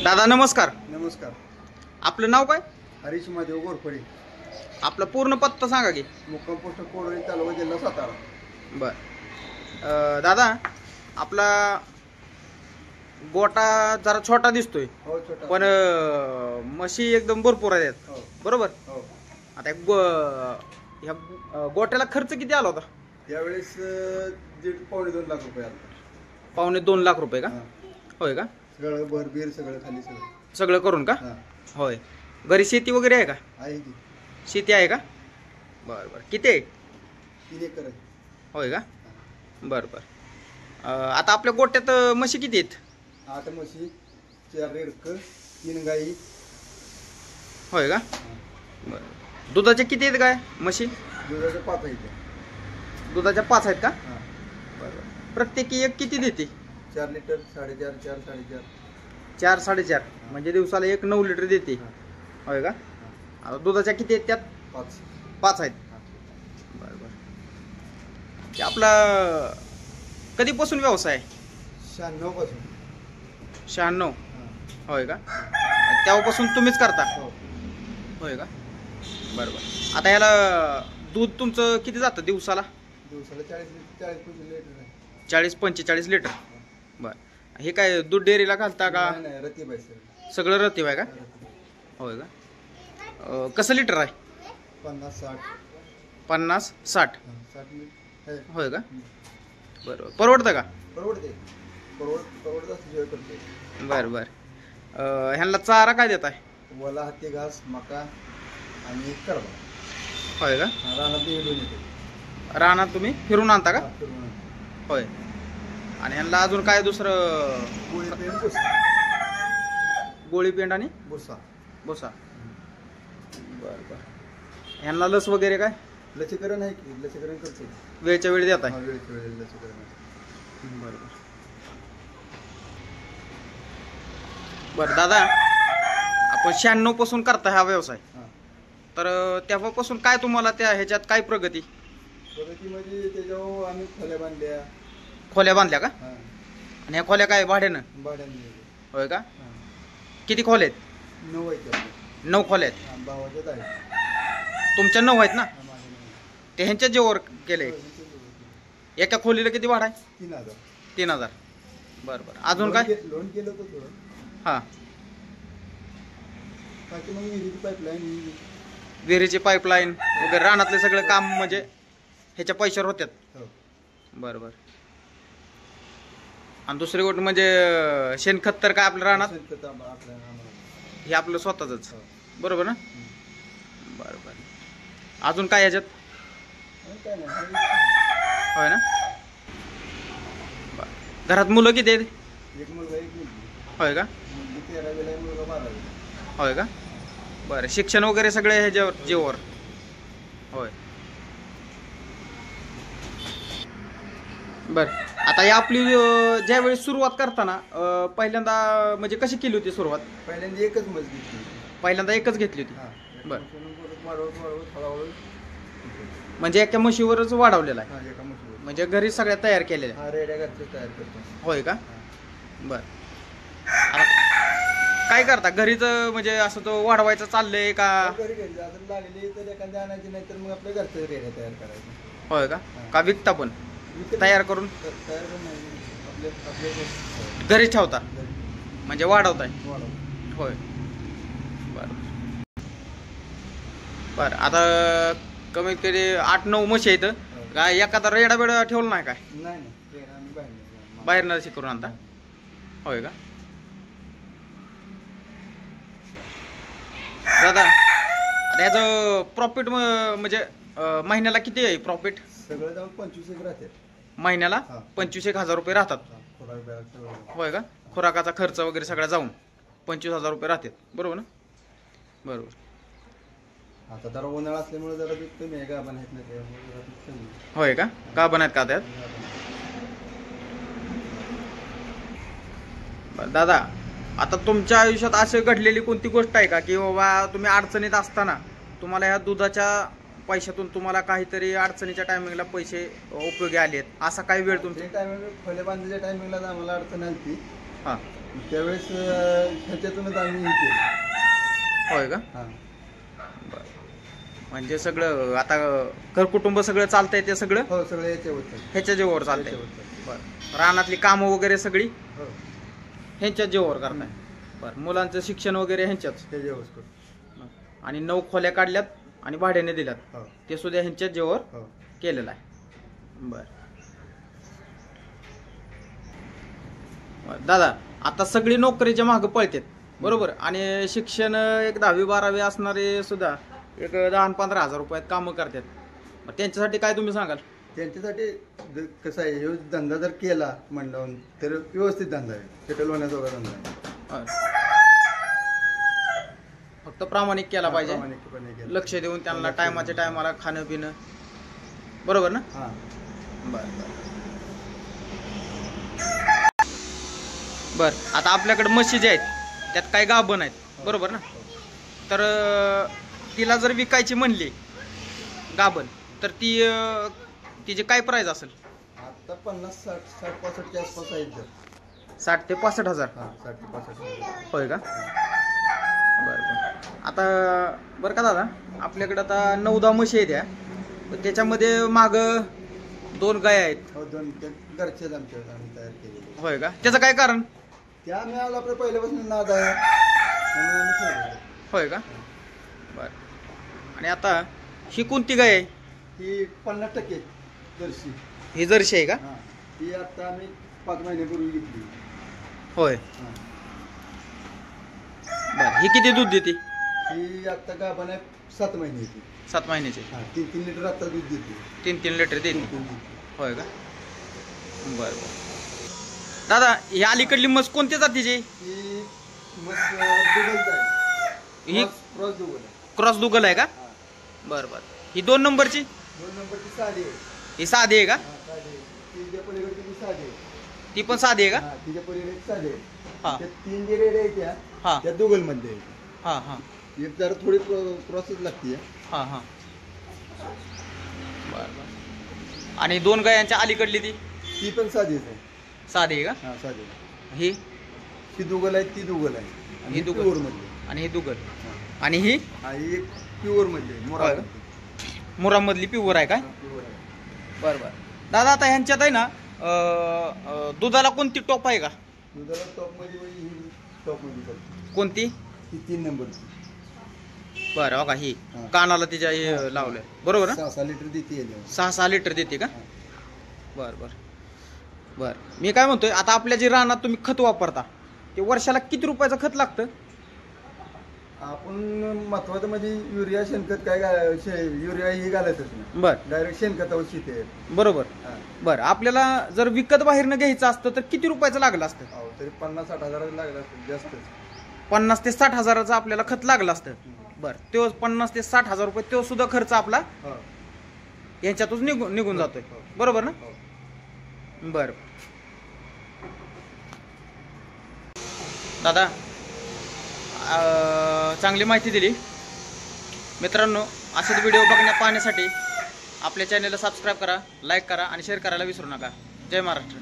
दादा नमस्कार. नमस्कार. आपलं नाव काय? हरीश महादेव गोरफडे. आपला पूर्ण पत्ता सांगा की. मुक्काम पोस्ट कोडोली, तालुका जिल्हा सातारा. बर दादा, आपला गोटा जरा छोटा दिसतोय. हो, छोटा. पण म्हशी एकदम भरपूर आहेत. हो. बरोबर. हो. आता ह्या गोट्याला खर्च किती आला होता? त्यावेळेस पावणे 2 लाख रुपये आला. पावणे 2 लाख रुपये का? हा. होय का? सगळं भरबीर सगळं खाली सगळं सगळं करून का? हा. होय. घरी शेती वगैरे आहे का? आहे की. शेती आहे का? बरं बरं. किती आहे? 3 एकर आहे. होय का? बरं बरं. आता आपल्या गोट्यात म्हशी किती आहेत? 8 म्हशी, 4 रेडकं, 3 गाई. होय का? बरं. दुधाच्या किती आहेत काय म्हशी? दुधाच्या 5 आहेत. दुधाच्या 5 आहेत का? हा. बरं. प्रत्येकी एक किती देते? 4 लिटर, 4.5, 4, 4.5. 4 4.5 म्हणजे दिवसाला 9 लिटर देते. हा. होय का? आता दुधाच्या किती आहेत त्यात? 5. 5 आहेत. हा. बरं बरं. ते आपला कधीपासून व्यवसाय आहे? 96 पासून. 96. हा. होय का? तेव्हापासून तुम्हीच करता? हो. होय का? बरं बरं. आता याला दूध तुमचं किती जातं दिवसाला? दिवसाला 40-45 लिटर आहे. 40-45 लिटर. बरं. हे काय दूध डेअरीला घालता का? नाही, रतीबाई सर. सगळं रतीब आहे का? होय का? कसं लिटर आहे? 50-60. 50-60. 60 लिटर. होय का? बरं. परवडतं का? परवडते. परवडत असल्याशिवाय करते. बरं बरं. ह्यांना चारा काय देत आहे? वला, हत्ती घास, मका आणि कडबा. होय का? रानात निघून येते. रानात तुम्ही फिरून आणता का? फिरून आणते. होय. आणि ह्यांना अजून काय दुसरं? गोळी पेंड भुसा. गोळी पेंड आणि भुसा. भुसा. बरं बरं. ह्यांना लस वगैरे काय? लसीकरण आहे की. लसीकरण करते. वेळच्या वेळी देत आहे? वेळच्या वेळेला लसीकरण आहे. बरं बरं. बरं दादा, आपण 96 पासून करता हा व्यवसाय, हां. तर तेव्हापासून काय तुम्हाला त्या ह्याच्यात काय प्रगती? प्रगती म्हणजे त्याच्यावर आम्ही खोल्या बांधल्या. खोल्या बांधल्या का? हां. आणि ह्या खोल्या काय भाड्यानं? भाड्याने. होय का? हां. किती खोल्या आहेत? 9 आहेत. 9 खोल्या आहेत. हां, भावाच्यात आहे. तुमच्या 9 आहेत ना? हां, माझ्या नाही. ते ह्यांच्या जेवर केले. एका खोलीला किती भाडा आहे? 3000. 3000. बरं बरं. अजून काय? लोन केलं होतं थोडं. हां. बाकी मग विहिरीची पाईपलाईन. विहिरीची पाईपलाईन वगैरे रानातले सगळं काम म्हणजे ह्याच्या पैशावर होत्यात. हो. बरं बरं. आणि दुसरी गोष्ट म्हणजे शेणखत तर काय आपल्या रानात शेणखत आपल्या आम्हाला. हे आपलं स्वतःच. हो. बरोबर ना? बरं बरं. अजून काय ह्याच्यात? आणि काय नाही. होय ना? बरं. घरात मुलं किती आहेत? एक मुलगा, एक मुलगी. होय का? मुलगी 13वीला आहे, मुलगा 12वीला. होय का? बरं. शिक्षण वगैरे सगळे ह्याच्यावर जीवावर? होय. बरं. आता ही आपली ज्यावेळी सुरुवात करताना पहिल्यांदा म्हणजे कशी केली होती सुरुवात? पहिल्यांदा एकच मज घेतली. पहिल्यांदा एकच घेतली होती. हां. बरं. वाढवत हळूहळू. म्हणजे एका म्हशीवरच वाढवलेला आहे? हां, एका म्हशीवर. म्हणजे घरी सगळ्या तयार केलेल्या? हां, रेड्या घरचे तयार करतो. होय का? हां. बरं. आता काय करता घरीच म्हणजे असं तो वाढवायचं चाललंय का? घरी घरी अजून लागली तर एखाद्या आणायची, नाही तर मग आपल्या घरचं रेड्या तयार करायचं. होय का? का विकता पण तयार करून? तयार करून नाही, आपले घरी ठेवता घरी म्हणजे वाढवताय? वाढवतो. होय. बरं बरं. आता कमीत कमी 8-9 म्हशी आहेत. काय एखादा रेडा बेडा ठेवला नाही काय? नाही नाही, ते आम्ही बाहेर बाहेरनं शिकवून आणता? होय का? दादा, आता ह्याचं प्रॉफिट म्हणजे महिन्याला किती आहे प्रॉफिट? सगळं जाऊन 25 राहते. महिन्याला हां. 25,000 रुपये राहतात? थोडा वेळ सगळं. होय का? खुराकाचा खर्च वगैरे सगळा जाऊन 25,000 रुपये राहतात. बरोबर ना? बरोबर. आता जरा उन्हाळा असल्यामुळे जरा दूध कमी आहे. गाभण आहेत ना, त्यामुळे जरा दूध कमी आहे. होय का? का बनायत का त्यात? बरं दादा, आता तुमच्या आयुष्यात असं घडलेली कोणती गोष्ट आहे का की बाबा तुम्ही अडचणीत असताना तुम्हाला ह्या दुधाच्या पैशातून तुम्हाला काहीतरी अडचणीच्या टायमिंगला पैसे उपयोगी आलेत, असा काही वेळ तुमच्या? टायमिंग खोल्या बांधण्याच्या टायमिंगला आम्हाला अडचण आली. हां. त्यावेळेस ह्याच्यातूनच आम्ही हे केलं. होय का? हां. म्हणजे सगळं आता घर कुटुंब सगळं चालतंय ते सगळं हो सगळं याच्यावर ह्याच्या जीवावर चालतंय. चालतं. बरं, रानातली कामं वगैरे सगळी हो ह्यांच्याच जीवावर करताय. बरं, मुलांचं शिक्षण वगैरे ह्यांच्याच, त्याच्यावर करतो. आणि 9 खोल्या काढल्यात आणि भाड्याने दिल्यात, हो ते सुद्धा ह्यांच्याच जीवावर हो. केलेलं आहे. बरं दादा, आता सगळी नोकरीच्या मागं पळतात बरोबर, आणि शिक्षण एक 10वी-12वी असणारे सुद्धा एक 10-15 हजार रुपयात कामं करतात. मग त्यांच्यासाठी काय तुम्ही सांगाल? त्यांच्यासाठी कसं आहे, हे धंदा जर केला म्हणलं तर व्यवस्थित धंदा आहे, सेटल होण्याजोगा धंदा आहे. फक्त प्रामाणिक केला पाहिजे, प्रामाणिकपणे केला. लक्ष देऊन त्यांना टायमाच्या टायमाला खाणं पिणं, बरोबर ना? हां. बरं. आता आपल्याकडे म्हशी ज्या आहेत त्यात काही गाभण आहेत बरोबर ना? तर तिला जर विकायची म्हणली गाभण, तर तिची काय प्राइस असेल? आता 50-60-65च्या आसपास आहेत. 60 ते 65 हजार. हां, 60 ते 65. होय का? बरं. आता बरं का दादा, आपल्याकडे आता 9-10 म्हशी आहेत, त्या त्याच्यामध्ये माग 2 गाय आहेत. हो, 2 घरचेच आमच्या आम्ही तयार केलेले. होय का? त्याचं काय कारण? त्या आम्ही आपल्या पहिल्यापासून नाद आहे म्हणून आम्ही ठेवलेलं. होय का? बरं. आणि आता ही कोणती गाय आहे? ही 50% जर्सी. ही जर्सी आहे का? हां, ती आता आम्ही 5 महिन्यापूर्वी घेतली. होय. हां. बरं, ही किती दूध देते? ही आता गाभण आहे 7 महिन्याची. 7 महिन्याची. हां, 3-3 लिटर आता दूध देते. 3-3 लिटर देते. 3 लिटर. होय का? बरं. दादा, ही अलीकडली म्हस कोणत्या जातीची? ही मस्त दुबलच आहे. ही क्रॉस दुबल आहे. क्रॉस दुगल आहे का? हां. बरं. ही 2 नंबरची? 2 नंबरची साधी आहे. ही साधी आहे का? हां, साधी आहे. तिच्या पलीकडची ती साधी आहे. ती पण साधी आहे का? हां, तिच्या पलीकडे साधी आहे. हां त्या 3 जे रेड आहेत हां त्या दुगलमध्ये आहेत. हां एक जरा थोडी क्रॉसच लागते. हां. बरं. आणि 2 गायांच्या अलीकडली ती पण साधीच आहे. साधी आहे का? हां, साधी आहे. ही दुगल आहे, ती दुगल आहे. ही दुगल. प्युअर मध्ये. आणि ही दुगल. हां. आणि ही ही एक प्युअर मध्ये होय. मुरामधली प्युअर आहे का? प्युअर आहे. बरं. दादा, आता ह्यांच्यात आहे ना दुधाला कोणती टॉप आहे का? दुधाला टॉप मध्ये ही टॉप मध्ये करते. कोणती? ही 3 नंबरची. बरं, हो का? ही हां. कानाला तिच्या हे लावलंय बरोबर ना? 6-6 लिटर देते याच्यावर. 6-6 लिटर देते का? हां. बरं. मी काय म्हणतोय, आता आपल्या जे रानात तुम्ही खत वापरता ते वर्षाला किती रुपयाचं खत लागतं? आपण महत्वाचं म्हणजे युरिया शेणखत काय युरिया ही घालायचंच नाही. बरं. डायरेक्ट शेणखतावर शेती आहे. बरोबर. हां. बरं, आपल्याला जर विकत बाहेरनं घ्यायचं असतं तर किती रुपयाचं लागलं असतं? अहो, तरी 50-60 हजाराचं लागलं असेल जास्तच. 50 ते 60 हजाराचं आपल्याला खत लागलं असतं. बरं, तो 50 ते 60 हजार रुपये तो सुद्धा खर्च आपला हो. यांच्यातच निघून जातोय हो. बरोबर ना? हो. बरं. दादा, चांगली माहिती दिली. मित्रांनो, असेच व्हिडिओ पाहण्यासाठी आपल्या चॅनलला सबस्क्राईब करा, लाईक करा आणि शेअर करायला विसरू नका. जय महाराष्ट्र.